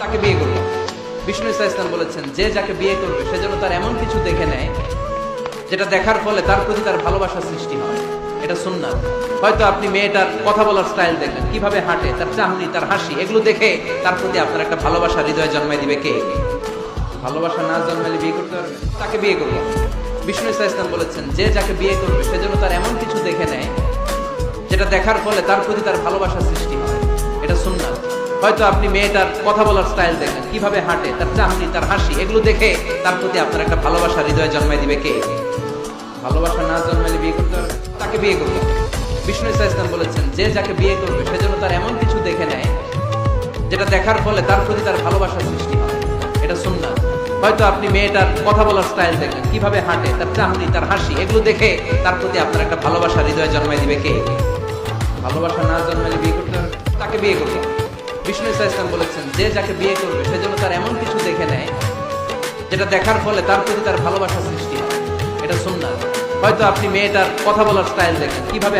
তাকে বিয়ে করব। বিষ্ণু ইসলাম বলেছেন, যে যাকে বিয়ে করবে সে যেন তার এমন কিছু দেখে নেয় যেটা দেখার ফলে তার প্রতি তার ভালোবাসার সৃষ্টি হয়। এটা সুন্নাত। হয়তো আপনি মেয়েটার কথা বলার স্টাইল দেখলেন, কিভাবে হাঁটে, তার চাহনি, তার হাসি, এগুলো দেখে তার প্রতি আপনার একটা ভালোবাসা হৃদয়ে জন্মাই দিবে। কে? ভালোবাসা না জন্মালে বিয়ে করতে পারবে? তাকে বিয়ে করব। বিষ্ণু ইসলাম বলেছেন, যে যাকে বিয়ে করবে সে যেন তার এমন কিছু দেখে নেয় যেটা দেখার ফলে তার প্রতি তার ভালোবাসার সৃষ্টি হয়। এটা সুন্নাত। হয়তো আপনি মেয়েটার কথা বলার স্টাইল দেখলেন, কিভাবে হাঁটে, তার চাহনি, তার হাসি, এগুলো দেখে তার প্রতি আপনার একটা ভালোবাসা হৃদয়ে জন্মাই দিবে। কে? ভালোবাসা না জন্মালে বিয়ে করতে পারবে? তাকে বিয়ে করব। বিষ্ণু ইসলাম বলেছেন, যে যাকে বিয়ে করবে সে যেন তার এমন কিছু দেখে নেয় যেটা দেখার ফলে তার প্রতি তার ভালোবাসার সৃষ্টি হয়। এটা সুন্নাত। হয়তো আপনি মেয়েটার কথা বলার স্টাইল দেখলেন, কিভাবে হাঁটে, তার চাহনি, তার হাসি, এগুলো দেখে তার প্রতি আপনার একটা ভালোবাসা হৃদয়ে জন্মাই দিবে। কে? ভালোবাসা না জন্মালে বিয়ে করতে পারবে? তাকে বিয়ে করব। বিষ্ণু ইসলাম বলেছেন, যে যাকে বিয়ে করবে সে যেন তার এমন কিছু দেখে নেয় যেটা দেখার ফলে তার প্রতি তার ভালোবাসার সৃষ্টি হয়। এটা সুন্নাত। হয়তো আপনি মেয়েটার কথা বলার স্টাইল দেখলেন, কিভাবে